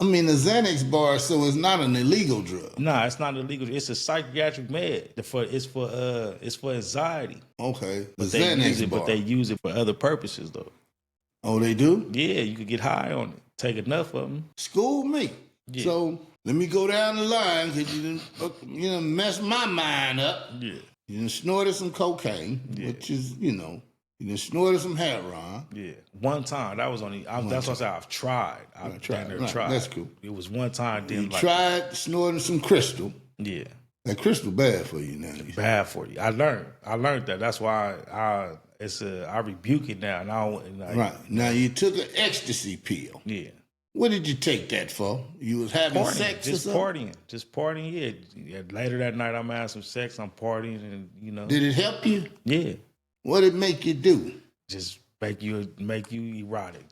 I mean, the Xanax bar, so it's not an illegal drug. Nah, it's not illegal. It's a psychiatric med. It's for anxiety. Okay, the But they use Xanax it, bar. but they use it for other purposes though. Oh, they do? Yeah, you could get high on it. Take enough of them. School me. Yeah. So let me go down the line because you done messed my mind up. Yeah. You done snorted some cocaine, which is, you done snorted some heroin. Yeah. One time. That was only, that's what I said. I've tried. I've tried. That's cool. It was one time. You tried snorting some crystal. Yeah. That crystal bad for you now. Bad for you. I learned that. That's why I rebuke it now. Right. Now you took an ecstasy pill. Yeah. What did you take that for? You was having sex or something? Just partying, yeah. Later that night I'm having some sex, I'm partying and Did it help you? Yeah. What did it make you do? Just make you erotic.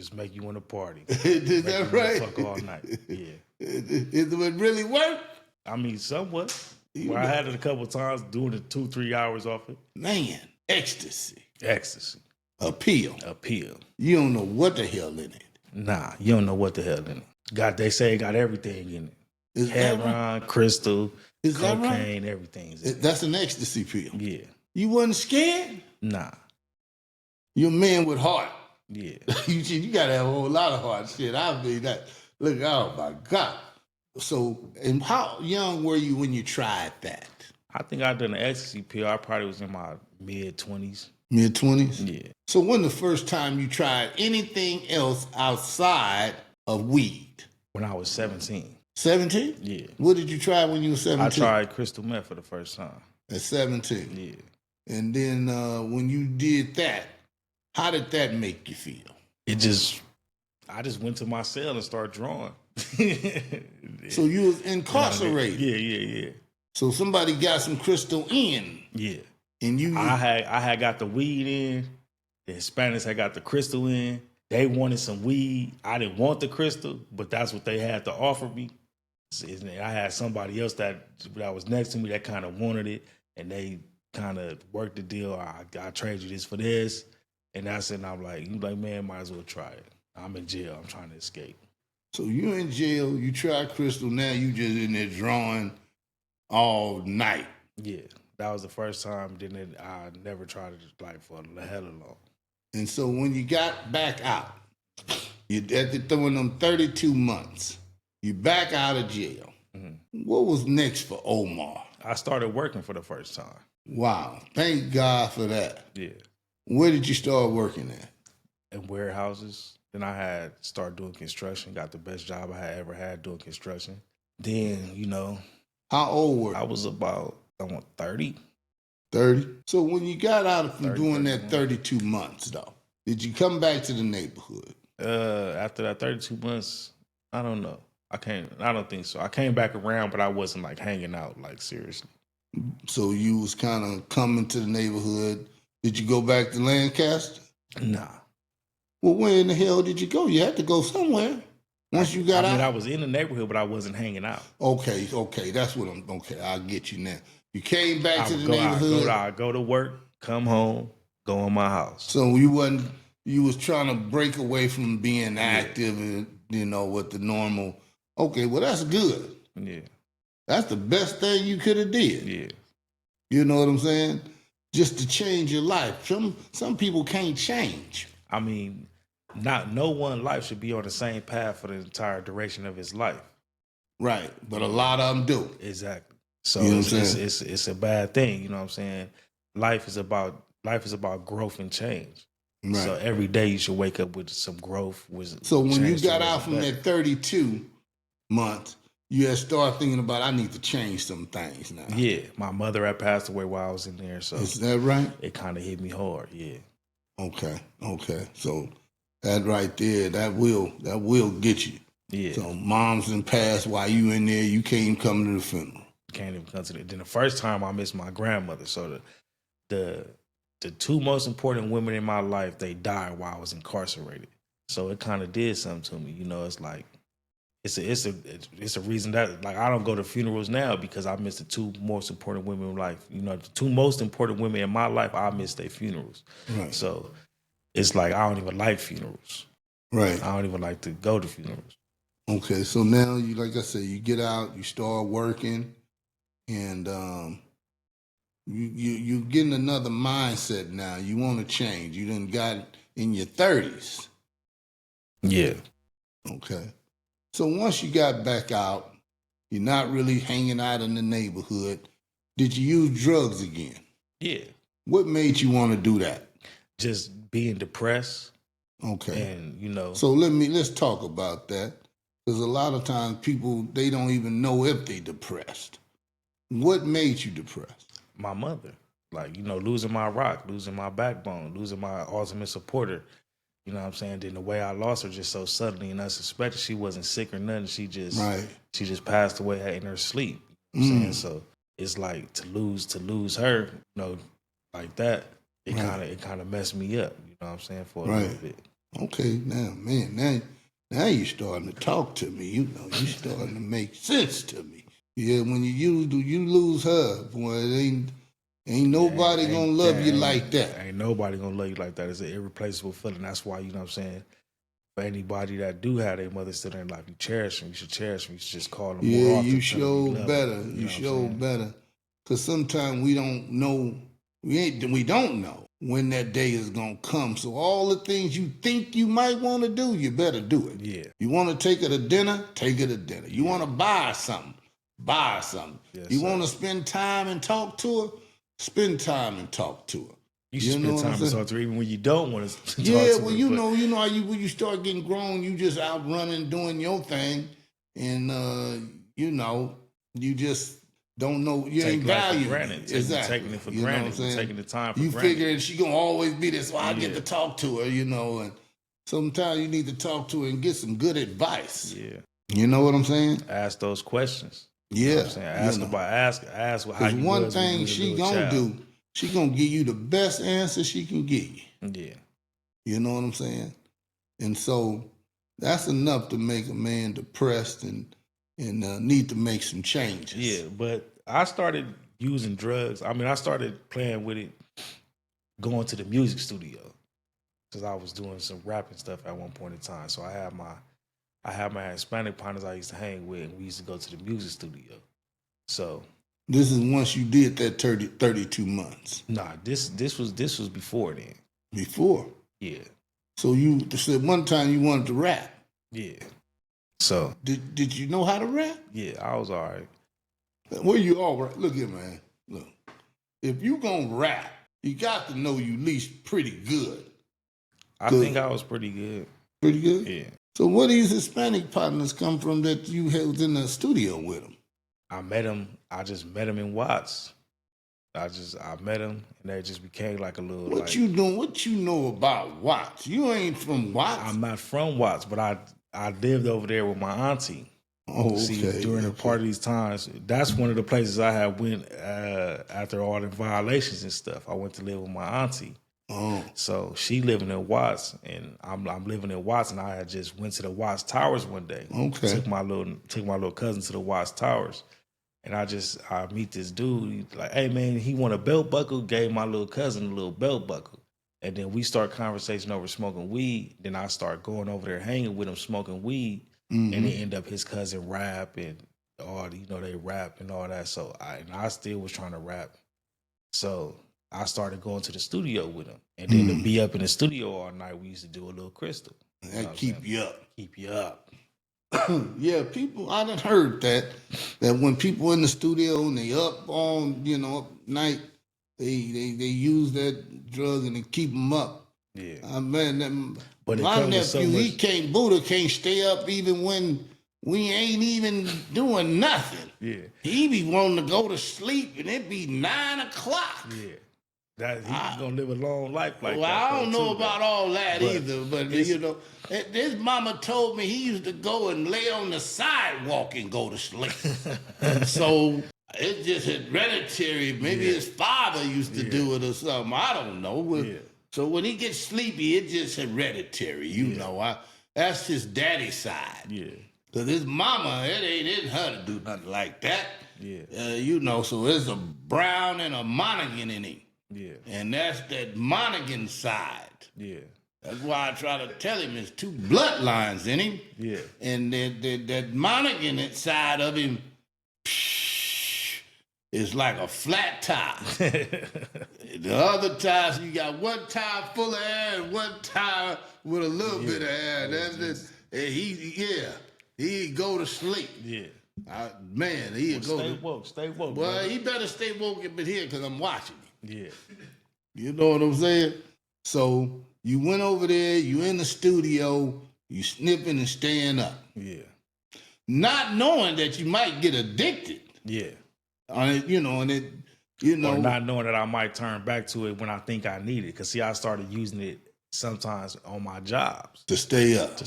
Just make you want to party. Is that right? Fuck all night. Yeah. It really work? I mean, somewhat. Well, I had it a couple of times, doing it 2-3 hours off it. Man, ecstasy. A pill. You don't know what the hell in it. Nah, you don't know what the hell in it. They say it got everything in it. Is heroin, crystal, is cocaine, that right? Everything's in it. That's an ecstasy pill. Yeah. You wasn't scared? Nah. You're a man with heart. Yeah. you got to have a whole lot of heart. Shit, I mean that. Look, oh my God. So, and how young were you when you tried that? I think I done an ecstasy pill. I probably was in my mid-20s. Mid-20s? Yeah. So when the first time you tried anything else outside of weed? When I was 17. 17? Yeah. What did you try when you were 17? I tried crystal meth for the first time. At 17? Yeah. And then when you did that, how did that make you feel? I just went to my cell and started drawing. So you was incarcerated? Yeah. So somebody got some crystal in? Yeah. And I had got the weed in. The Hispanics had got the crystal in. They wanted some weed. I didn't want the crystal, but that's what they had to offer me. I had somebody else that was next to me that kind of wanted it, and they kind of worked the deal. I trade you this for this, and that's it. And I'm like, man, might as well try it. I'm in jail. I'm trying to escape. So you in jail. You tried crystal. Now you just in there drawing all night. Yeah. That was the first time. I never tried it for a hell of long. And so when you got back out, you after throwing them 32 months, you back out of jail. Mm-hmm. What was next for Omar? I started working for the first time. Wow. Thank God for that. Yeah. Where did you start working at? In warehouses. Then I had started doing construction. Got the best job I had ever had doing construction. Then, How old were you? I was about 30. 30? So when you got out from doing that 32 months, though, did you come back to the neighborhood? After that 32 months, I don't know. I don't think so. I came back around, but I wasn't hanging out, seriously. So you was kind of coming to the neighborhood. Did you go back to Lancaster? Nah. Well, where in the hell did you go? You had to go somewhere. Once you got out? I was in the neighborhood, but I wasn't hanging out. Okay. That's what I'll get you now. You came back to the neighborhood. I go to work, come home, go in my house. So you was trying to break away from being active and, with the normal. Okay, well, that's good. Yeah. That's the best thing you could have did. Yeah. You know what I'm saying? Just to change your life. Some people can't change. I mean, no one life should be on the same path for the entire duration of his life. Right, but a lot of them do. Exactly. So it's a bad thing. You know what I'm saying? Life is about growth and change. Right. So every day you should wake up with some growth. So when you got out from that 32 months, you had started thinking about, I need to change some things now. Yeah, my mother had passed away while I was in there. So is that right? It kind of hit me hard. Yeah. Okay. So that right there, that will get you. Yeah. So mom's done passed while you in there. You can't even come to the funeral. Can't even come to it. Then the first time I missed my grandmother. So the two most important women in my life, they died while I was incarcerated. So it kind of did something to me. It's like it's a reason that I don't go to funerals now because I missed the two most important women in life. The two most important women in my life, I missed their funerals. Right. So it's like I don't even like funerals. Right. I don't even like to go to funerals. Okay, so now you, like I said, you get out, you start working, and you getting another mindset now. You want to change. You done got in your 30s. Yeah. Okay. So once you got back out, you're not really hanging out in the neighborhood. Did you use drugs again? Yeah. What made you want to do that? Just being depressed. Okay. And, you know. So let's talk about that. Because a lot of times people, they don't even know if they depressed. What made you depressed? My mother. Like, you know, losing my rock, losing my backbone, losing my ultimate supporter. You know what I'm saying? Then the way I lost her just so suddenly and unsuspected, she wasn't sick or nothing. She just passed away in her sleep. You know what I'm saying? So it's like to lose her, you know, like that, it kind of messed me up, you know what I'm saying, for a little bit. Okay, now you're starting to talk to me. You know, you're starting to make sense to me. Yeah, when you lose her, boy, it ain't nobody gonna love you like that. Ain't nobody gonna love you like that. It's an irreplaceable feeling. That's why, you know what I'm saying, for anybody that do have their mother still in life, you cherish them. You should cherish them. You should just call them more often. You show better. You show better. Because sometimes we don't know. We don't know when that day is gonna come. So all the things you think you might want to do, you better do it. Yeah. You want to take her to dinner? Take her to dinner. You want to buy her something? Buy her something. Yes, you want to spend time and talk to her? Spend time and talk to her. You should spend time and talk to her even when you don't want to talk to her. Yeah, well, you know how when you start getting grown, you just out running, doing your thing, and you know, you just don't know, you ain't valuing it. Exactly. Taking it for granted. Taking the time for granted. You figuring she gonna always be this, so I get to talk to her, you know, and sometimes you need to talk to her and get some good advice. Yeah. You know what I'm saying? Ask those questions. Yeah. You know what I'm saying? Ask how you one thing she gonna do, she gonna give you the best answer she can give you. Yeah. You know what I'm saying? And so that's enough to make a man depressed and need to make some changes. Yeah, but I started using drugs. I mean, I started playing with it, going to the music studio, because I was doing some rapping stuff at one point in time. So I had my Hispanic partners I used to hang with, and we used to go to the music studio. So this is once you did that 32 months. Nah, this was before then. Before? Yeah. So you said one time you wanted to rap. Yeah. So did you know how to rap? Yeah, I was all right. Well, you all right. Look here, man. Look, if you gonna rap, you got to know you at least pretty good. I think I was pretty good. Pretty good? Yeah. So where these Hispanic partners come from that you was in the studio with them? I just met them in Watts. I met them, and they just became like a little. What you doing? What you know about Watts? You ain't from Watts. I'm not from Watts, but I lived over there with my auntie. Oh, okay. See, during the part of these times, that's one of the places I had went after all the violations and stuff. I went to live with my auntie. Oh. So she living in Watts, and I'm living in Watts, and I had just went to the Watts Towers one day. Okay. Took my little cousin to the Watts Towers. And I meet this dude. He's like, hey, man, he want a belt buckle. Gave my little cousin a little belt buckle. And then we start conversation over smoking weed. Then I start going over there hanging with him, smoking weed. Mm-hmm. And it end up his cousin rap and all, they rap and all that. So I still was trying to rap. So I started going to the studio with him. And then to be up in the studio all night, we used to do a little crystal. That keep you up. Keep you up. Yeah, people, I done heard that when people in the studio and they up on, night, they use that drug and they keep them up. Yeah. But my nephew, Buddha can't stay up even when we ain't even doing nothing. Yeah. He be wanting to go to sleep and it be 9 o'clock. Yeah. He's gonna live a long life like that. Well, I don't know about all that either, but this mama told me he used to go and lay on the sidewalk and go to sleep. So it's just hereditary. Maybe his father used to do it or something. I don't know. So when he gets sleepy, it's just hereditary. That's his daddy's side. Yeah. Because his mama, it ain't in her to do nothing like that. Yeah. So there's a Brown and a Monaghan in him. Yeah. And that's that Monaghan side. Yeah. That's why I try to tell him there's two bloodlines in him. Yeah. And that Monaghan inside of him is like a flat tire. The other tires, you got one tire full of air and one tire with a little bit of air. That's it. And he go to sleep. Yeah. Man, he'll go stay woke. Stay woke. Well, brother. he better stay woke up in here because I'm watching him. Yeah. You know what I'm saying? So you went over there, you in the studio, you sniffing and staying up. Yeah. Not knowing that you might get addicted. Yeah. On it, Or not knowing that I might turn back to it when I think I need it. Because, see, I started using it sometimes on my jobs. To stay up.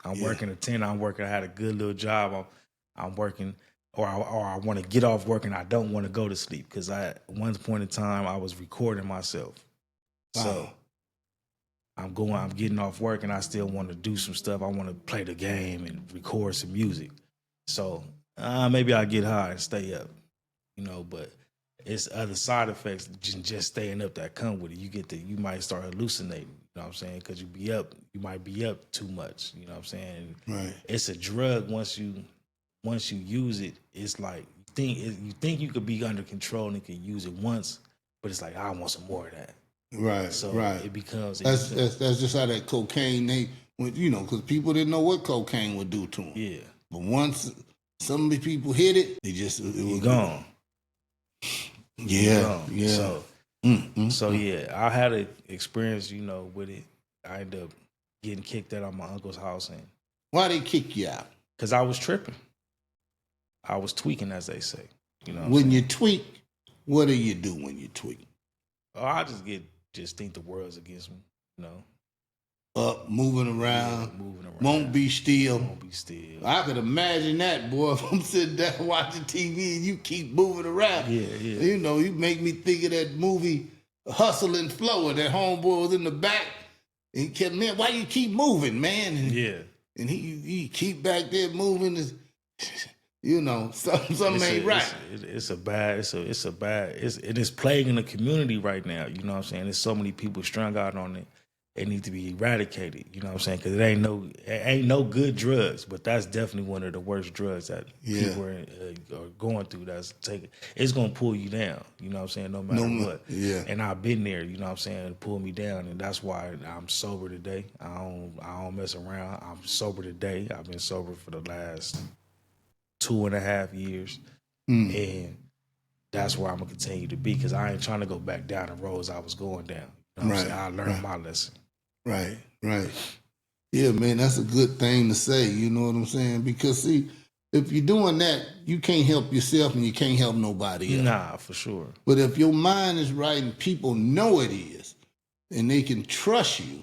I'm working a 10. I had a good little job. I'm working, or I want to get off work and I don't want to go to sleep. Because at one point in time, I was recording myself. Wow. So I'm getting off work and I still want to do some stuff. I want to play the game and record some music. So maybe I'll get high and stay up. But it's other side effects than just staying up that come with it. You might start hallucinating, you know what I'm saying? Because you might be up too much, you know what I'm saying? Right. It's a drug. Once you use it, it's like you think you could be under control and can use it once, but it's like, I want some more of that. Right. So right. it becomes that's just how that cocaine because people didn't know what cocaine would do to them. Yeah. But once some of the people hit it, it was gone. Yeah. So, I had an experience, with it. I ended up getting kicked out of my uncle's house. And why they kick you out? Because I was tripping. I was tweaking, as they say. When you tweak, what do you do when you tweak? Oh, I just think the world's against me, Up, moving around. Won't be still. I could imagine that, boy, if I'm sitting down watching TV and you keep moving around. Yeah. You make me think of that movie Hustle and Flow, and that homeboy was in the back. And he kept, man, why you keep moving, man? And he keep back there moving. Something ain't right. It's plaguing the community right now. You know what I'm saying? There's so many people strung out on it. It needs to be eradicated. You know what I'm saying? Because it ain't no good drugs, but that's definitely one of the worst drugs that people are going through. It's gonna pull you down. You know what I'm saying? No matter what. Yeah. And I've been there. You know what I'm saying? It pulled me down, and that's why I'm sober today. I don't mess around. I'm sober today. I've been sober for the last 2.5 years, and that's where I'm gonna continue to be, because I ain't trying to go back down the roads I was going down. You know what I'm saying? I learned my lesson. Right. Yeah, man, that's a good thing to say. You know what I'm saying? Because see, if you're doing that, you can't help yourself and you can't help nobody else. Nah, for sure. But if your mind is right and people know it is, and they can trust you,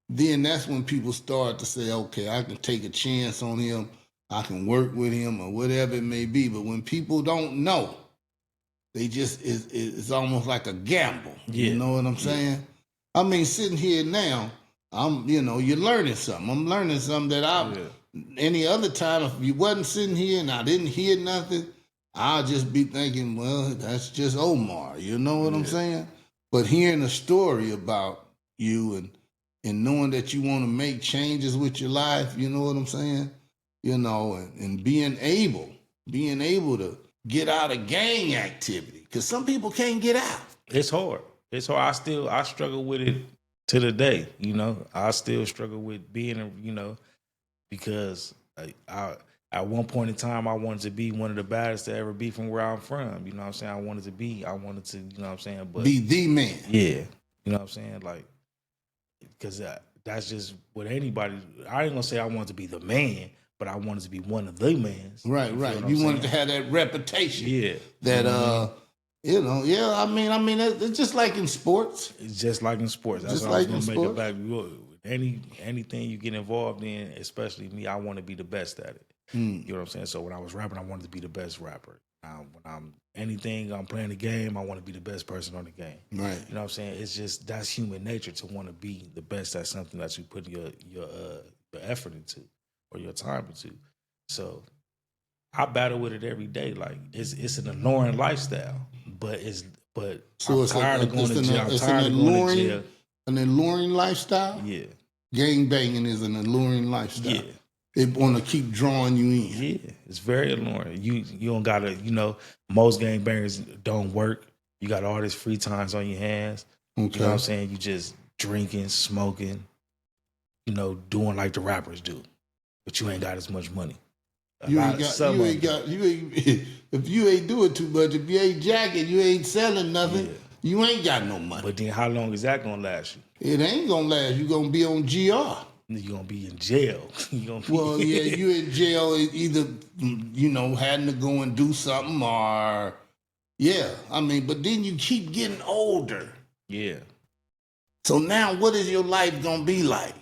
then that's when people start to say, okay, I can take a chance on him. I can work with him or whatever it may be. But when people don't know, they just, it's almost like a gamble. Yeah. You know what I'm saying? I mean, sitting here now, you're learning something. I'm learning something that any other time, if you wasn't sitting here and I didn't hear nothing, I'll just be thinking, well, that's just Omar. You know what I'm saying? But hearing a story about you and knowing that you want to make changes with your life, you know what I'm saying? And being able to get out of gang activity, because some people can't get out. It's hard. I struggle with it to the day. I still struggle with being, because I at one point in time I wanted to be one of the baddest to ever be from where I'm from. You know what I'm saying? I wanted to, you know what I'm saying? But be the man. Yeah. You know what I'm saying? Like, because that's just what anybody. I ain't gonna say I wanted to be the man, but I wanted to be one of the mans. Right. You wanted to have that reputation. Yeah. That I mean, it's just like in sports. It's just like in sports. That's just what like I was in gonna make sports. it back. Anything you get involved in, especially me, I want to be the best at it. You know what I'm saying? So when I was rapping, I wanted to be the best rapper. When I'm playing the game, I want to be the best person on the game. Right. You know what I'm saying? It's just, that's human nature to want to be the best at something that you put your effort into or your time into. So I battle with it every day. Like, it's an alluring lifestyle, but I'm tired of going to jail. I'm tired of going to jail. an alluring lifestyle? Yeah. Gang banging is an alluring lifestyle. Yeah. It want to keep drawing you in. Yeah, it's very alluring. You don't gotta, most gangbangers don't work. You got all this free times on your hands. Okay. You know what I'm saying? You just drinking, smoking, doing like the rappers do. But you ain't got as much money. If you ain't doing too much, if you ain't jacking, you ain't selling nothing, you ain't got no money. But then how long is that gonna last you? It ain't gonna last. You gonna be on GR. You're gonna be in jail. Well, yeah, you in jail either, having to go and do something or, but then you keep getting older. Yeah. So now what is your life gonna be like?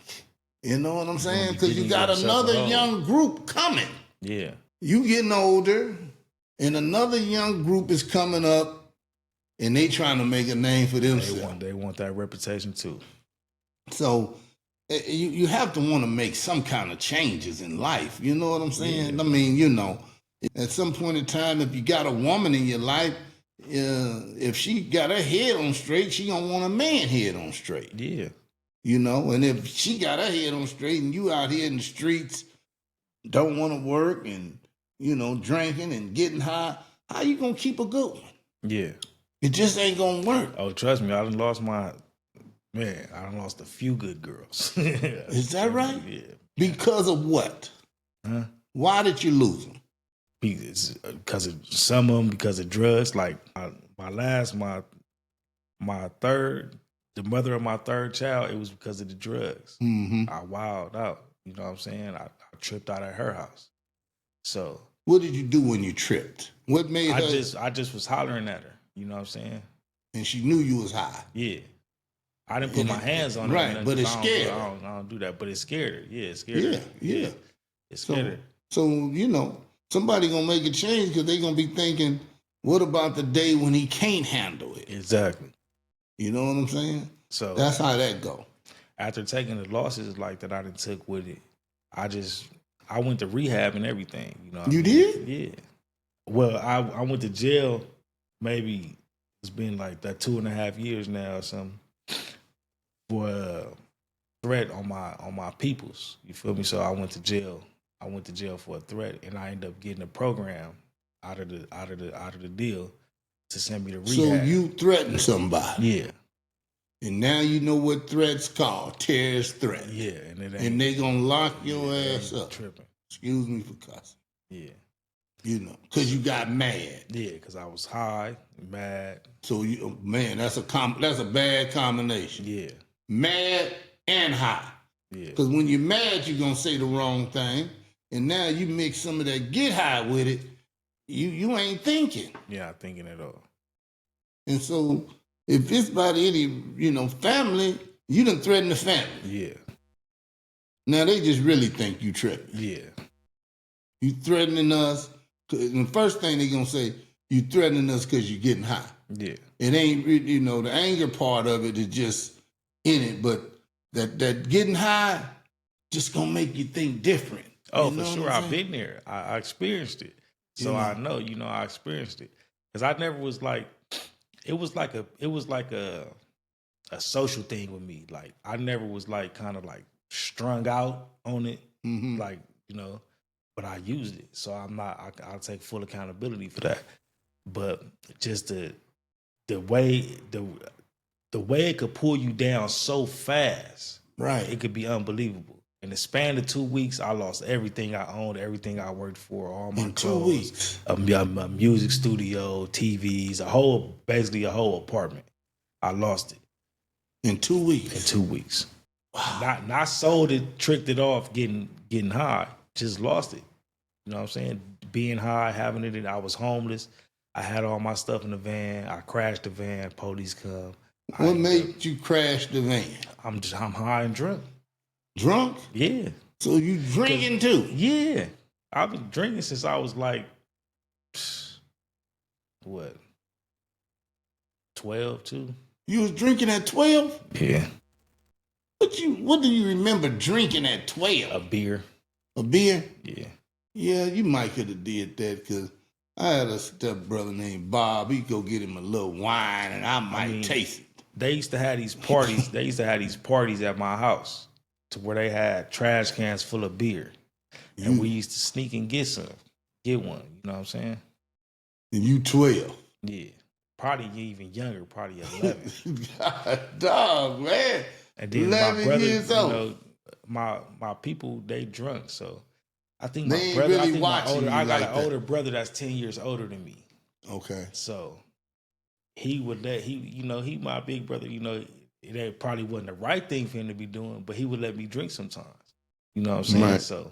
You know what I'm saying? Because you got another young group coming. Yeah. You getting older, and another young group is coming up, and they trying to make a name for themselves. They want that reputation too. So you have to want to make some kind of changes in life. You know what I'm saying? Yeah. I mean, at some point in time, if you got a woman in your life, if she got her head on straight, she gonna want a man head on straight. Yeah. And if she got her head on straight and you out here in the streets, don't want to work and, drinking and getting high, how you gonna keep a good one? Yeah. It just ain't gonna work. Oh, trust me, I done lost a few good girls. Is that right? Yeah. Because of what? Huh? Why did you lose them? Because of some of them, because of drugs. Like my third, the mother of my third child, it was because of the drugs. Mm-hmm. I wilded out. You know what I'm saying? I tripped out at her house. So what did you do when you tripped? What made her? I just was hollering at her. You know what I'm saying? And she knew you was high. Yeah. I didn't put my hands on her. Right, but it scared her. I don't do that, but it scared her. Yeah, it scared her. Yeah. It scared her. So, somebody going to make a change because they going to be thinking, what about the day when he can't handle it? Exactly. You know what I'm saying? So that's how that go. After taking the losses like that I done took with it, I went to rehab and everything. You did? Yeah. Well, I went to jail maybe it's been like that 2.5 years now or something for a threat on my peoples. You feel me? So I went to jail. I went to jail for a threat, and I ended up getting a program out of the deal to send me to rehab. So you threatened somebody. Yeah. And now you know what threats called, terrorist threat. Yeah, and they gonna lock your ass up. Tripping. Excuse me for cussing. Yeah. Because you got mad. Yeah, because I was high, mad. So that's a bad combination. Yeah. Mad and high. Yeah. Because when you're mad, you're gonna say the wrong thing, and now you mix some of that get high with it. You ain't thinking. Yeah, not thinking at all. And so if it's about any family, you done threaten the family. Yeah. Now they just really think you tripping. Yeah. You threatening us. And the first thing they gonna say, you threatening us because you're getting high. Yeah. It ain't, the anger part of it is just in it, but that getting high just gonna make you think different. Oh, for sure. I've been there. I experienced it. So I know, I experienced it. Because I never was like, it was like a social thing with me. Like I never was like kind of like strung out on it. Mm-hmm. Like, but I used it. So I'll take full accountability for that. But just the way it could pull you down so fast. Right. It could be unbelievable. In the span of 2 weeks, I lost everything I owned, everything I worked for, all my clothes. 2 weeks. A music studio, TVs, basically a whole apartment. I lost it. In 2 weeks? In 2 weeks. Wow. Not sold it, tricked it off, getting high. Just lost it. You know what I'm saying? Being high, having it, I was homeless. I had all my stuff in the van. I crashed the van. Police come. What made you crash the van? I'm high and drunk. Drunk? Yeah. So you drinking too? Yeah. I've been drinking since I was like, 12 too? You was drinking at 12? Yeah. What do you remember drinking at 12? A beer. A beer? Yeah. Yeah, you might could have did that because I had a stepbrother named Bob. He'd go get him a little wine and I might taste it. they used to have these parties. They used to have these parties at my house to where they had trash cans full of beer. And we used to sneak and get one. You know what I'm saying? And you 12. Yeah. Probably even younger, probably 11. God, dog, man. And then 11 my brother, years you old. know, my people, they drunk. So I think They my ain't brother, really I think my watching older, you I got like an that. older brother that's 10 years older than me. Okay. So he my big brother, it probably wasn't the right thing for him to be doing, but he would let me drink sometimes. You know what I'm saying? Right. So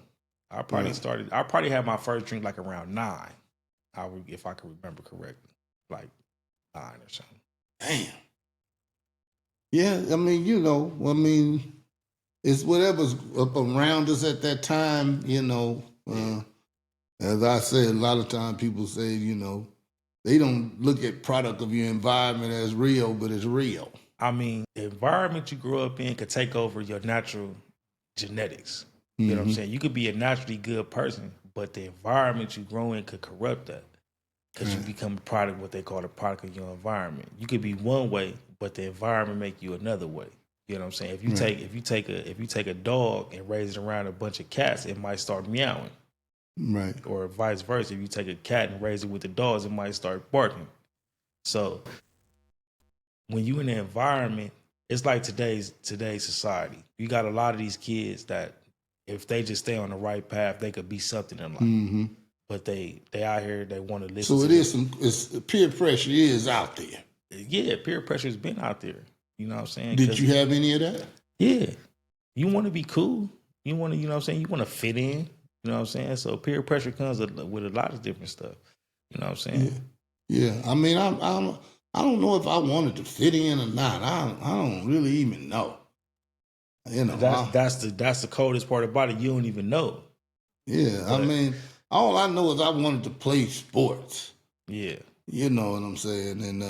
I probably had my first drink like around 9. If I can remember correctly. Like 9 or something. Damn. Yeah, I mean, it's whatever's up around us at that time, as I said, a lot of times people say, they don't look at product of your environment as real, but it's real. I mean, the environment you grew up in could take over your natural genetics. You know what I'm saying? You could be a naturally good person, but the environment you grow in could corrupt that. Because you become a product, what they call a product of your environment. You could be one way, but the environment make you another way. You know what I'm saying? If you take a dog and raise it around a bunch of cats, it might start meowing. Right. Or vice versa. If you take a cat and raise it with the dogs, it might start barking. So when you in the environment, it's like today's society. You got a lot of these kids that if they just stay on the right path, they could be something in life. Mm-hmm. But they out here, they want to listen. So it's peer pressure is out there. Yeah, peer pressure has been out there. You know what I'm saying? Did you have any of that? Yeah. You want to be cool. You want to, you know what I'm saying? You want to fit in. You know what I'm saying? So peer pressure comes with a lot of different stuff. You know what I'm saying? Yeah. I mean, I don't know if I wanted to fit in or not. I don't really even know. That's the coldest part about it. You don't even know. Yeah. But, I mean, all I know is I wanted to play sports. Yeah. You know what I'm saying? And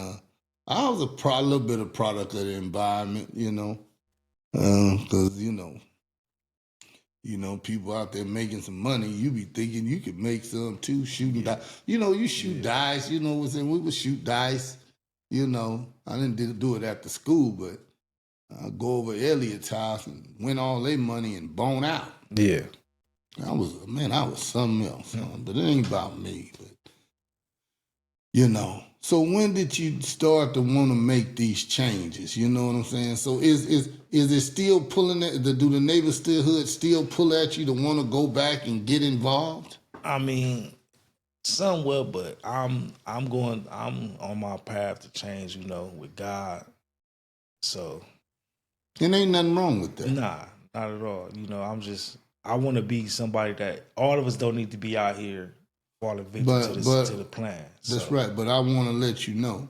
I was a little bit of product of the environment, because, people out there making some money, you be thinking you could make some too, shooting dice. You shoot dice, we would shoot dice, I didn't do it at the school, but I'd go over to Elliot's house and win all their money and bone out. Yeah. I was something else, but it ain't about me, but, So when did you start to want to make these changes? You know what I'm saying? So is it still pulling at do the neighborhood still pull at you to want to go back and get involved? I mean, somewhat, but I'm on my path to change, with God. So and ain't nothing wrong with that. Nah, not at all. I want to be somebody that all of us don't need to be out here falling victim to the plan. That's right, but I want to let you know,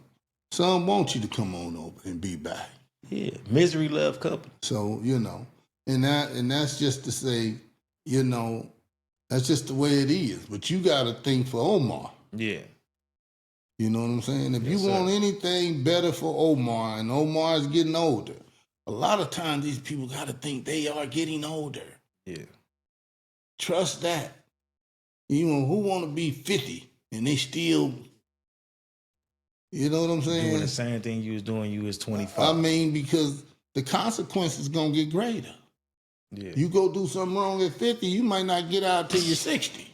some want you to come on over and be back. Yeah, misery love company. So, and that's just to say, that's just the way it is. But you got to think for Omar. Yeah. You know what I'm saying? If you want anything better for Omar, and Omar's getting older, a lot of times these people got to think they are getting older. Yeah. Trust that. Who want to be 50 and they still, you know what I'm saying? Doing the same thing you was doing, you was 25. I mean, because the consequences going to get greater. Yeah. You go do something wrong at 50, you might not get out till you're 60.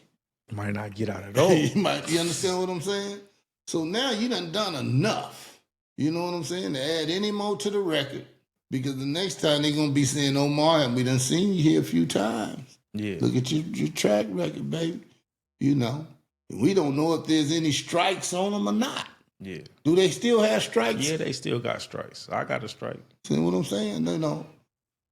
Might not get out at all. You understand what I'm saying? So now you done enough. You know what I'm saying? To add any more to the record. Because the next time they're going to be saying, Omar, we done seen you here a few times. Yeah. Look at your track record, baby. We don't know if there's any strikes on them or not. Yeah. Do they still have strikes? Yeah, they still got strikes. I got a strike. See what I'm saying? No.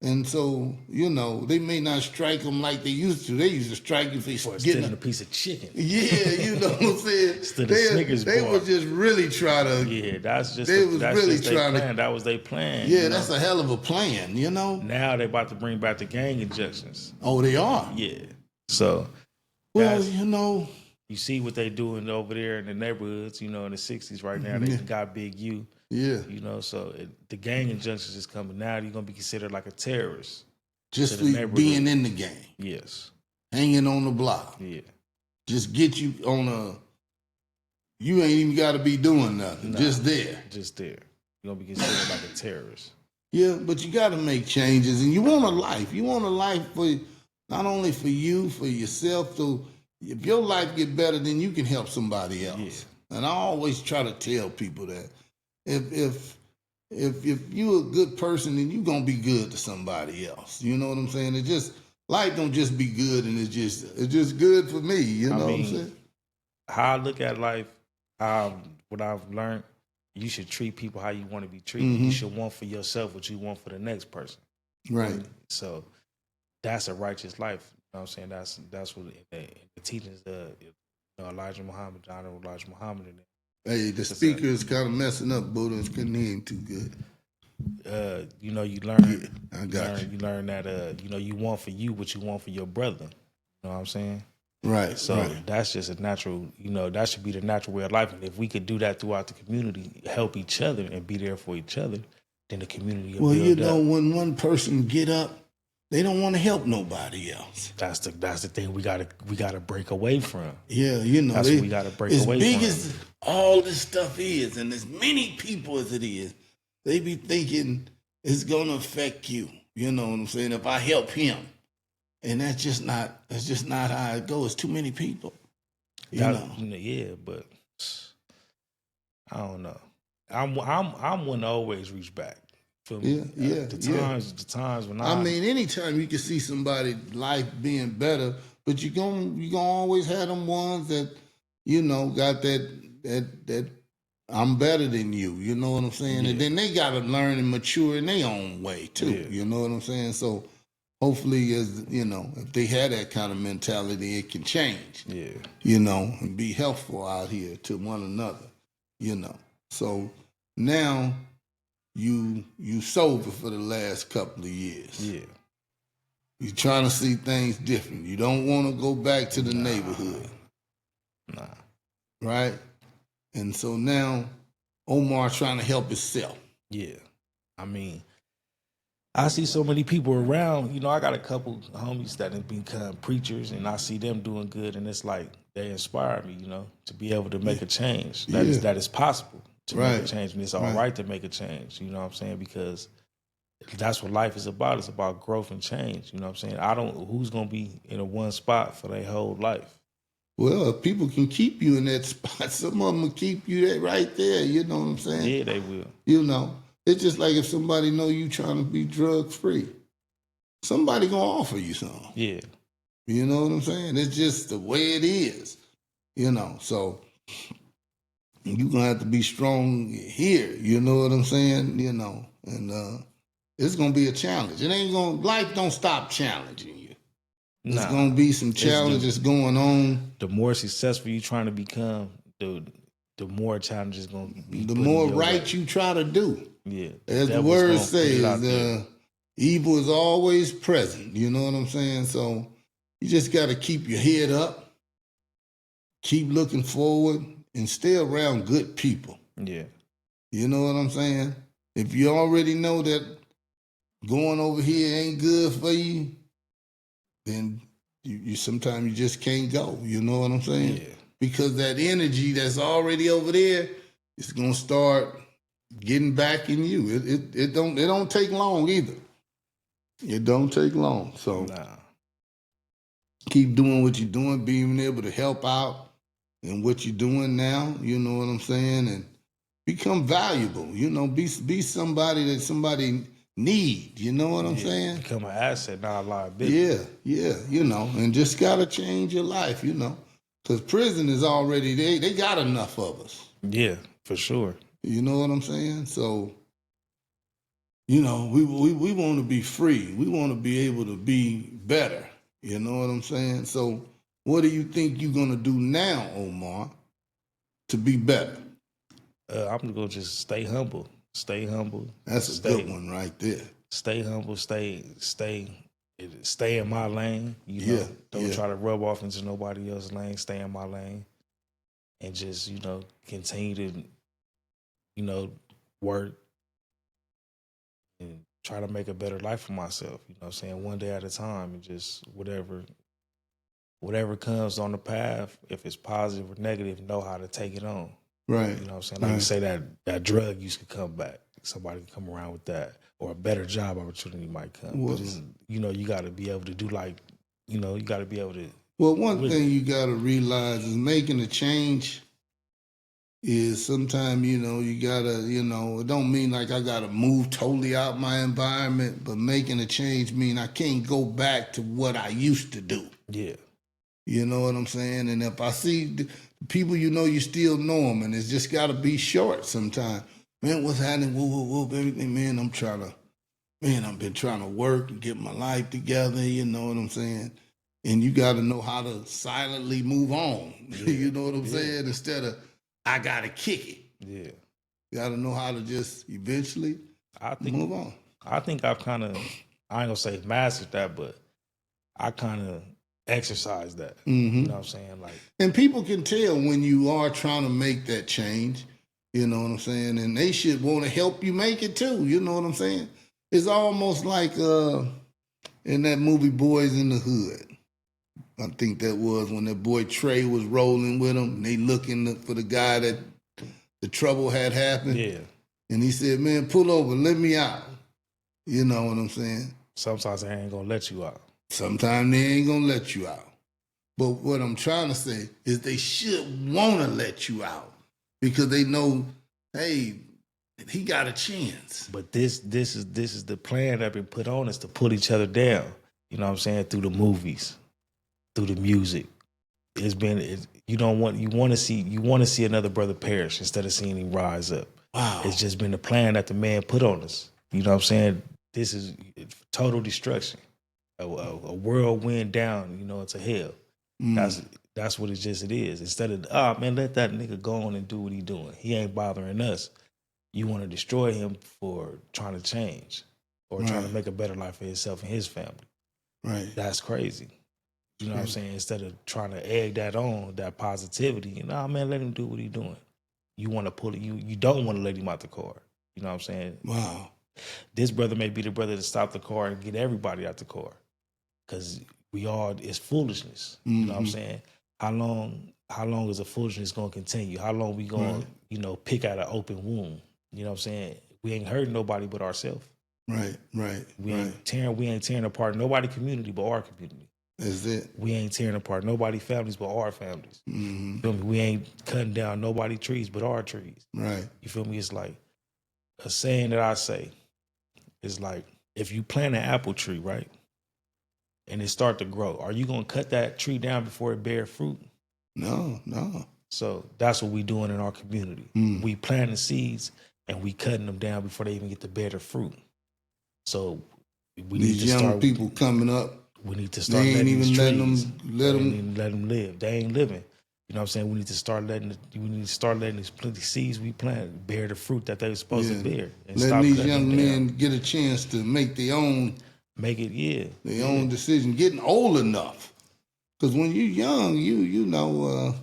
And so, they may not strike them like they used to. They used to strike you for getting a piece of chicken. Yeah, you know what I'm saying? They would just really try to. Yeah, that's just they was really trying to. That was their plan. Yeah, that's a hell of a plan, Now they about to bring back the gang injections. Oh, they are? Yeah. So. Well, you see what they doing over there in the neighborhoods, in the 60s right now. They got Big U. Yeah. So the gang injunctions is coming. Now you're going to be considered like a terrorist. Just for being in the gang. Yes. Hanging on the block. Yeah. Just get you on you ain't even got to be doing nothing. Just there. Just there. you're gonna be considered like a terrorist. Yeah, but you got to make changes, and you want a life. You want a life for not only for you, for yourself. So if your life get better, then you can help somebody else. Yeah. And I always try to tell people that if you're a good person, then you're gonna be good to somebody else. You know what I'm saying? It just life don't just be good, and it's just good for me. You know what I'm saying? How I look at life, what I've learned, you should treat people how you want to be treated. You should want for yourself what you want for the next person. Right. So that's a righteous life. You know what I'm saying? That's what the teachings Elijah Muhammad, John Elijah Muhammad. Hey, the speaker is kind of messing up. Buddha couldn't hear him too good. You learn. I got you. You learn that you want for you what you want for your brother. You know what I'm saying? Right. So that's just a natural. That should be the natural way of life. And if we could do that throughout the community, help each other and be there for each other, then the community will build up. When one person get up, they don't want to help nobody else. That's the thing we gotta break away from. Yeah, that's what we gotta break away from. As big as all this stuff is, and as many people as it is, they be thinking it's gonna affect you. You know what I'm saying? If I help him, and that's just not how it goes. It's too many people. Yeah, but I don't know. I'm one to always reach back. The times when anytime you can see somebody's life being better, but you gonna always have them ones that got that I'm better than you. You know what I'm saying? Yeah. And then they gotta learn and mature in their own way too. Yeah. You know what I'm saying? So hopefully, if they had that kind of mentality, it can change. Yeah. And be helpful out here to one another. So now. You sober for the last couple of years. Yeah. You're trying to see things different. You don't want to go back to the neighborhood. Nah. Right? And so now Omar trying to help himself. Yeah. I see so many people around. I got a couple homies that have become preachers, and I see them doing good, and it's like they inspire me, to be able to make a change. That is possible. To make a change, and it's all right to make a change. You know what I'm saying? Because that's what life is about. It's about growth and change. You know what I'm saying? Who's gonna be in a one spot for their whole life? Well, if people can keep you in that spot, some of them will keep you right there. You know what I'm saying? Yeah, they will. It's just like if somebody know you trying to be drug free, somebody gonna offer you something. Yeah. You know what I'm saying? It's just the way it is. So. You're going to have to be strong here, you know what I'm saying? And it's going to be a challenge. Life don't stop challenging you. There's going to be some challenges going on. The more successful you're trying to become, the more challenges going to be. The more right you try to do. Yeah. As the word says, evil is always present, you know what I'm saying? So you just got to keep your head up, keep looking forward, and stay around good people. Yeah. You know what I'm saying? If you already know that going over here ain't good for you, then you sometimes you just can't go. You know what I'm saying? Yeah. Because that energy that's already over there is gonna start getting back in you. It don't take long either. It don't take long. So keep doing what you're doing, being able to help out. And what you're doing now, you know what I'm saying, and become valuable. Be somebody that somebody need. You know what I'm saying? Become an asset, not a liability. Yeah. And just gotta change your life. Because prison is already they got enough of us. Yeah, for sure. You know what I'm saying? So, we want to be free. We want to be able to be better. You know what I'm saying? So. What do you think you're going to do now, Omar, to be better? I'm going to just stay humble. Stay humble. That's a good one right there. Stay humble. Stay in my lane. Don't try to rub off into nobody else's lane. Stay in my lane. And just, continue to, work and try to make a better life for myself. You know what I'm saying? One day at a time, and just whatever comes on the path, if it's positive or negative, know how to take it on. Right. You know what I'm saying? Like you say that drug use could come back. somebody can come around with that, or a better job opportunity might come. Well, but it's, you know, you got to be able to do like, you know, you got to be able to. well, one thing you got to realize is making a change is sometimes, you know, you got to, you know, it don't mean like I got to move totally out my environment, but making a change mean I can't go back to what I used to do. Yeah. You know what I'm saying? And if I see the people, you know, you still know them, and it's just got to be short sometimes. Man, what's happening? Whoop, everything, man, I've been trying to work and get my life together, you know what I'm saying? And you got to know how to silently move on. Yeah. You know what I'm saying? Instead of, I got to kick it. Yeah. You got to know how to just eventually move on. I think I've kind of, I ain't gonna say mastered that, but I kind of exercise that. You know what I'm saying? Like, and people can tell when you are trying to make that change. You know what I'm saying? And they should want to help you make it too. You know what I'm saying? It's almost like in that movie Boys in the Hood. I think that was when that boy Trey was rolling with him. And they looking for the guy that the trouble had happened. yeah. And he said, man, pull over, let me out. You know what I'm saying? Sometimes they ain't gonna let you out. Sometimes they ain't gonna let you out. But what I'm trying to say is they should want to let you out because they know, hey, he got a chance. But this is the plan that been put on us to put each other down. You know what I'm saying? Through the movies, through the music. You want to see another brother perish instead of seeing him rise up. Wow. It's just been the plan that the man put on us. You know what I'm saying? This is total destruction. A whirlwind down, you know, into hell. That's what it is. Instead of, man, let that nigga go on and do what he doing. He ain't bothering us. You want to destroy him for trying to change or trying to make a better life for himself and his family. Right. That's crazy. You know what I'm saying? Instead of trying to egg that on, that positivity, man, let him do what he doing. You want to pull it. You don't want to let him out the car. You know what I'm saying? Wow. This brother may be the brother to stop the car and get everybody out the car. Because it's foolishness. You know what I'm saying? How long is a foolishness going to continue? How long we going to, pick out an open wound? You know what I'm saying? We ain't hurting nobody but ourselves. Right. We ain't tearing apart nobody community but our community. That's it. We ain't tearing apart nobody families but our families. You feel me? We ain't cutting down nobody trees but our trees. Right. You feel me? It's like a saying that I say is like, if you plant an apple tree, right? And it start to grow, are you going to cut that tree down before it bear fruit? No. So that's what we doing in our community. We planting seeds and we cutting them down before they even get to bear the fruit. So we These need to young start, people coming up. we need to start They ain't letting even these trees, let them live. They ain't living. You know what I'm saying? We need to start letting these plenty seeds we plant bear the fruit that they were supposed to bear. And letting these young men get a chance to make their own own decision, getting old enough. Because when you're young, you know,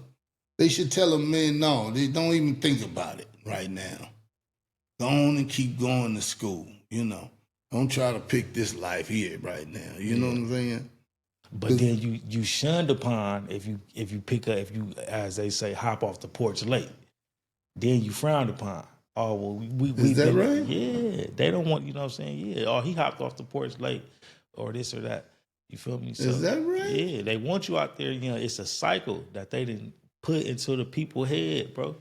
they should tell them, man, no, they don't even think about it right now. Go on and keep going to school, you know. Don't try to pick this life here right now. You know what I'm saying? But then you shunned upon if you as they say, hop off the porch late. Then you frowned upon. Oh, well, we Is that right? Yeah. They don't want, you know what I'm saying? Yeah. Oh, he hopped off the porch late or this or that. You feel me? So, is that right? Yeah. They want you out there, it's a cycle that they didn't put into the people's head, bro.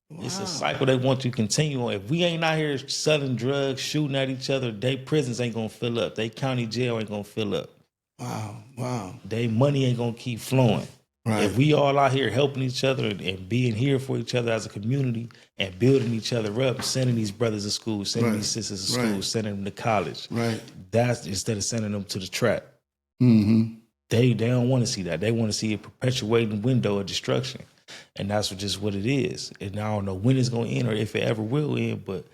Wow. It's a cycle they want you to continue on. If we ain't out here selling drugs, shooting at each other, they prisons ain't gonna fill up. They county jail ain't gonna fill up. Wow. They money ain't gonna keep flowing. Right. If we all out here helping each other and being here for each other as a community and building each other up, sending these brothers to school, sending these sisters to school, sending them to college. Right. That's instead of sending them to the trap. They don't want to see that. They want to see a perpetuating window of destruction. And that's just what it is. And I don't know when it's going to end or if it ever will end, but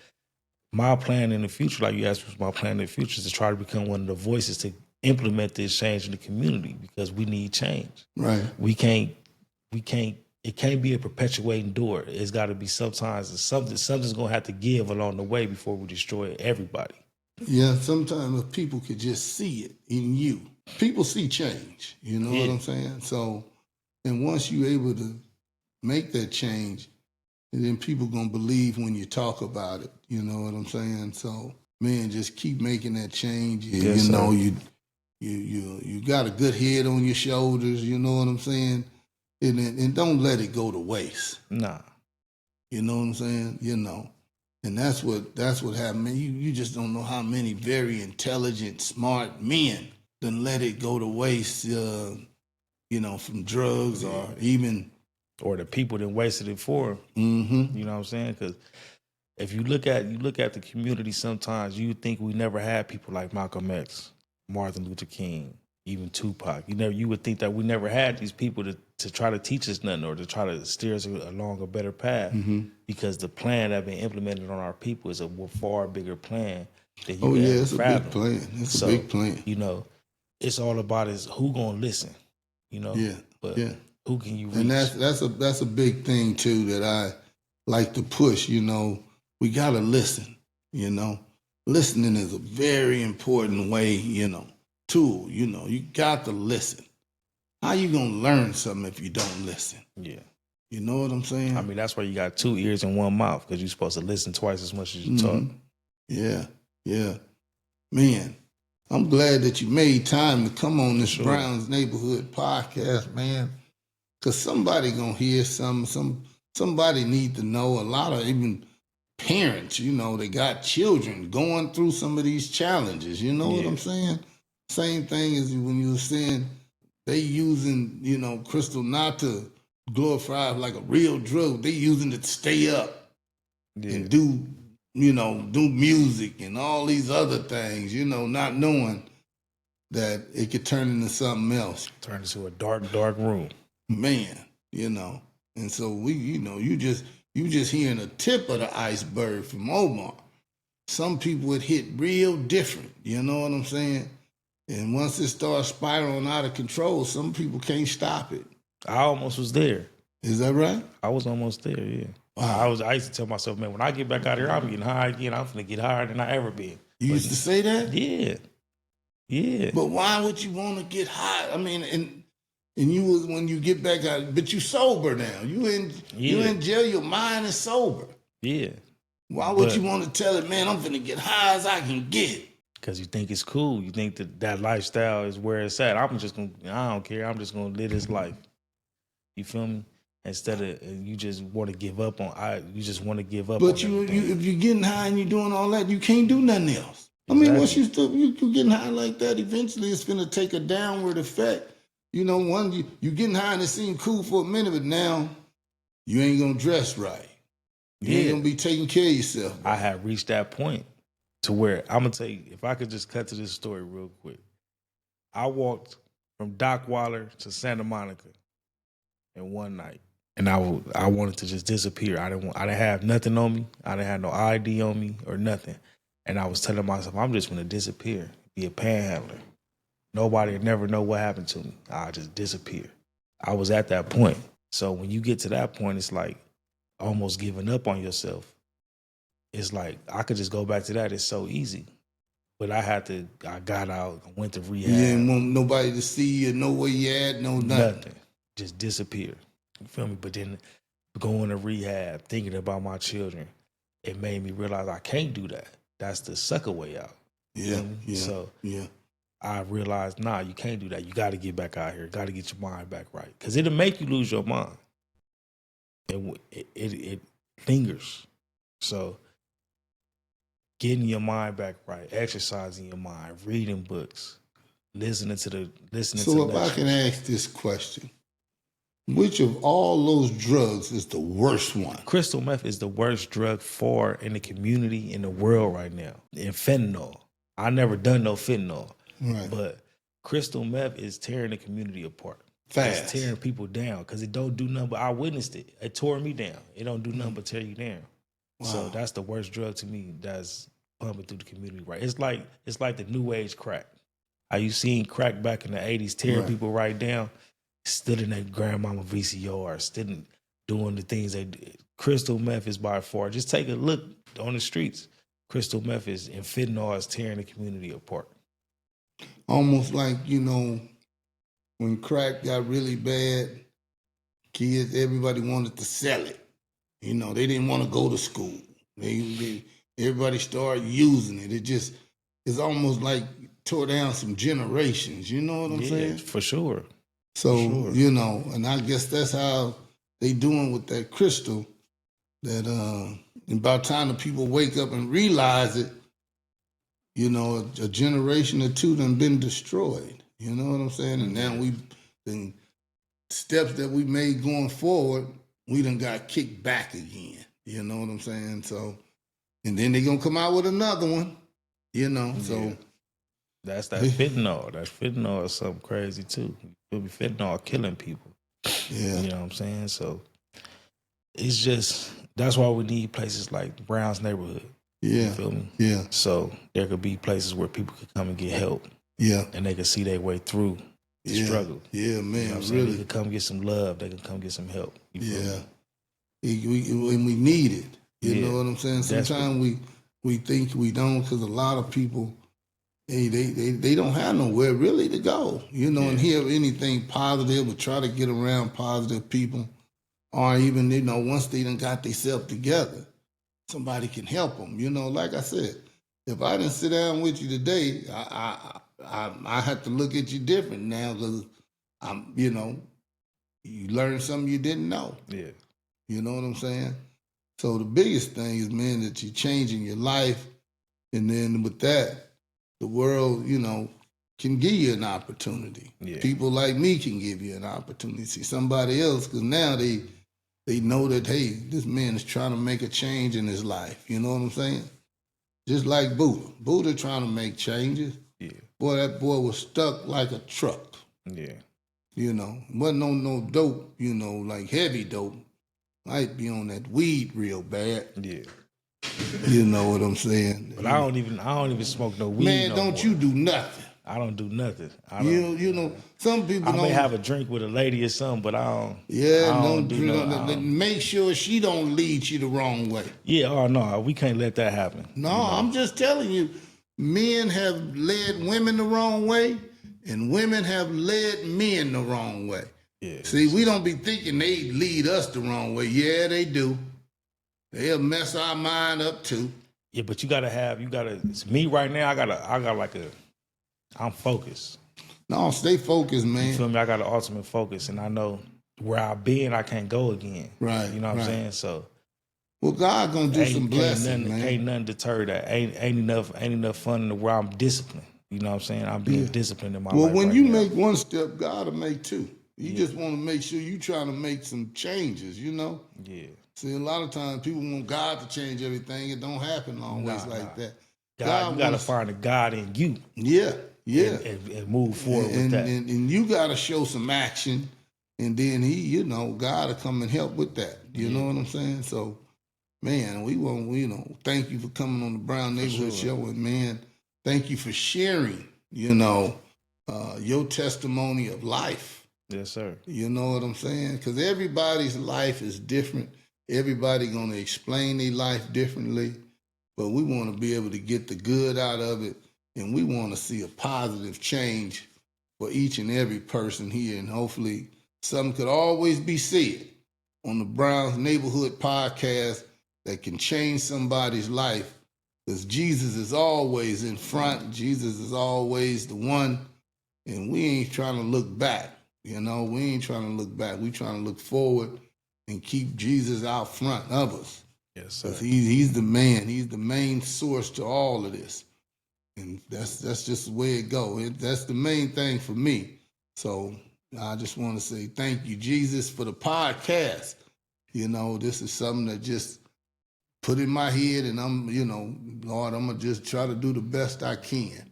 my plan in the future, like you asked what's my plan in the future, is to try to become one of the voices to implement this change in the community because we need change. Right. It can't be a perpetuating door. It's got to be sometimes something's going to have to give along the way before we destroy everybody. Yeah, sometimes if people could just see it in you, people see change, you know what I'm saying? So, and once you're able to make that change, and then people gonna believe when you talk about it. You know what I'm saying? So, man, just keep making that change. Yes, you know, sir. you got a good head on your shoulders. You know what I'm saying? And don't let it go to waste. Nah. You know what I'm saying? You know. And that's what happened. Man, you just don't know how many very intelligent, smart men done let it go to waste, from drugs or even... Or the people that wasted it for 'em. Mm-hmm. You know what I'm saying? Because if you look at the community, sometimes you think we never had people like Malcolm X, Martin Luther King, even Tupac. You would think that we never had these people to try to teach us nothing or to try to steer us along a better path. Mm-hmm. Because the plan that been implemented on our people is a far bigger plan than you Oh can yeah, ever it's a fathom. big plan. It's So, a big plan. you know, it's all about is who gonna listen. You know, Yeah, but yeah. who can you reach? And that's a big thing too that I like to push. You know, we gotta listen. You know, listening is a very important way. Tool. You got to listen. How you gonna learn something if you don't listen? Yeah. You know what I'm saying? I mean, that's why you got 2 ears and 1 mouth, because you're supposed to listen twice as much as you talk. Yeah, yeah. Man, I'm glad that you made time to come on this Sure. Brown's Neighborhood podcast, man. Because somebody going to hear somebody need to know. A lot of even parents, they got children going through some of these challenges. You know what I'm saying? Same thing as when you were saying they using, crystal not to glorify like a real drug. They using it to stay up and do music and all these other things, not knowing that it could turn into something else. Turn into a dark, dark room. Man, And so you just hearing a tip of the iceberg from Omar. Some people would hit real different, you know what I'm saying? And once it starts spiraling out of control, some people can't stop it. I almost was there. Is that right? I was almost there, yeah. Wow. I used to tell myself, man, when I get back out here, I'm getting high again. I'm finna get higher than I ever been. You used to say that? Yeah. Yeah. But why would you want to get high? I mean, and you was when you get back out, but you sober now. You in jail, your mind is sober. Yeah. Why would you want to tell it, man, I'm finna get high as I can get? Because you think it's cool. You think that lifestyle is where it's at. I don't care. I'm just gonna live this life. You feel me? Instead of you just want to give up you just want to give up. But you if you're getting high and you're doing all that, you can't do nothing else. I mean, once you getting high like that, eventually it's gonna take a downward effect. You getting high and it seemed cool for a minute, but now you ain't gonna dress right. You ain't gonna be taking care of yourself. I had reached that point to where I'm gonna tell you, if I could just cut to this story real quick. I walked from Dockweiler to Santa Monica in one night, and I wanted to just disappear. I didn't have nothing on me. I didn't have no ID on me or nothing, and I was telling myself, I'm just gonna disappear, be a panhandler. Nobody would never know what happened to me. I'll just disappear. I was at that point. So when you get to that point, it's like almost giving up on yourself. It's like I could just go back to that. It's so easy. But I got out, I went to rehab. You didn't want nobody to see you, know where you at, nothing. Just disappear. You feel me? But then going to rehab, thinking about my children, it made me realize I can't do that. That's the sucker way out. Yeah. So I realized, you can't do that. You got to get back out here. Got to get your mind back right. Because it'll make you lose your mind. It lingers. So getting your mind back right, exercising your mind, reading books, listening to So if I can ask this question, which of all those drugs is the worst one? Crystal meth is the worst drug in the community, in the world right now. And fentanyl. I never done no fentanyl. Right. But crystal meth is tearing the community apart. Fast. It's tearing people down because it don't do nothing but, I witnessed it. It tore me down. It don't do nothing but tear you down. Wow. So that's the worst drug to me that's pumping through the community, right? It's like the new age crack. How you seen crack back in the 80s tearing people right down, stood in that grandmama VCR, still doing the things they did. Crystal meth is by far, just take a look on the streets. Crystal meth and fentanyl is tearing the community apart. Almost like, when crack got really bad, everybody wanted to sell it. You know, they didn't want to go to school. Everybody started using it. It's almost like tore down some generations. You know what I'm saying? For sure. So, For sure. you know, and I guess that's how they doing with that crystal. That about time the people wake up and realize it, you know, a generation or two done been destroyed. You know what I'm saying? And now the steps that we made going forward, we done got kicked back again. You know what I'm saying? So, and then they gonna come out with another one. You know, so that's that fentanyl. That fentanyl is something crazy too. Fentanyl killing people. Yeah, you know what I'm saying. So it's just that's why we need places like Brown's neighborhood. Yeah, you feel me? Yeah. So there could be places where people could come and get help. Yeah, and they could see their way through the struggle. Yeah, man, you know what I'm really. They could come get some love. They could come get some help. And we need it. You know what I'm saying? Sometimes we think we don't because a lot of people, they don't have nowhere really to go. You know, and hear anything positive or try to get around positive people, or even, you know, once they done got themselves together, somebody can help them. You know, like I said, if I didn't sit down with you today, I have to look at you different now because I'm, you know, you learned something you didn't know. Yeah. You know what I'm saying? So the biggest thing is, man, that you're changing your life. And then with that, the world, you know, can give you an opportunity. Yeah. People like me can give you an opportunity. See somebody else, because now they know that, hey, this man is trying to make a change in his life. You know what I'm saying? Just like Buddha. Buddha trying to make changes. Yeah. Boy, that boy was stuck like a truck. Yeah. You know, wasn't no dope, you know, like heavy dope. Might be on that weed real bad. Yeah. You know what I'm saying? But I don't even smoke no weed. Man, no don't more. You do nothing. I don't do nothing. You know, some people I don't. may have a drink with a lady or something, but I don't. Yeah, I don't do make sure she don't lead you the wrong way. Yeah, oh no, we can't let that happen. No, you know? I'm just telling you, men have led women the wrong way, and women have led men the wrong way. Yeah. See, we don't be thinking they lead us the wrong way. Yeah, they do. They'll mess our mind up too. Yeah, but you gotta. It's me right now. I got like I'm focused. No, stay focused, man. You feel me? I got an ultimate focus, and I know where I've been, I can't go again. Right. You know what I'm saying? So, well, God gonna do some blessing, man. Ain't nothing deter that. Ain't enough fun in the where I'm disciplined. You know what I'm saying? I'm being disciplined in my life. Well, when right you now. make one step, God will make two. You just want to make sure you trying to make some changes, you know? Yeah. See, a lot of times people want God to change everything. It don't happen always like that. God, you got to find a God in you. Yeah. And move forward with that. And you got to show some action, and then God will come and help with that. You know what I'm saying? So, man, we want, thank you for coming on the Brown Neighborhood Show, and man, thank you for sharing, your testimony of life. Yes, sir. You know what I'm saying? Because everybody's life is different. Everybody going to explain their life differently, but we want to be able to get the good out of it, and we want to see a positive change for each and every person here, and hopefully something could always be said on the Browns Neighborhood Podcast that can change somebody's life, because Jesus is always in front. Jesus is always the one, and we ain't trying to look back. We ain't trying to look back. We trying to look forward and keep Jesus out front of us. Yes, sir. He's the man. He's the main source to all of this. And that's just the way it goes. That's the main thing for me. So I just want to say thank you, Jesus, for the podcast. This is something that just put in my head, and I'm, Lord, I'm going to just try to do the best I can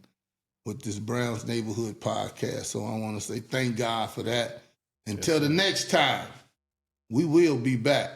with this Browns Neighborhood Podcast. So I want to say thank God for that. Until the next time, we will be back.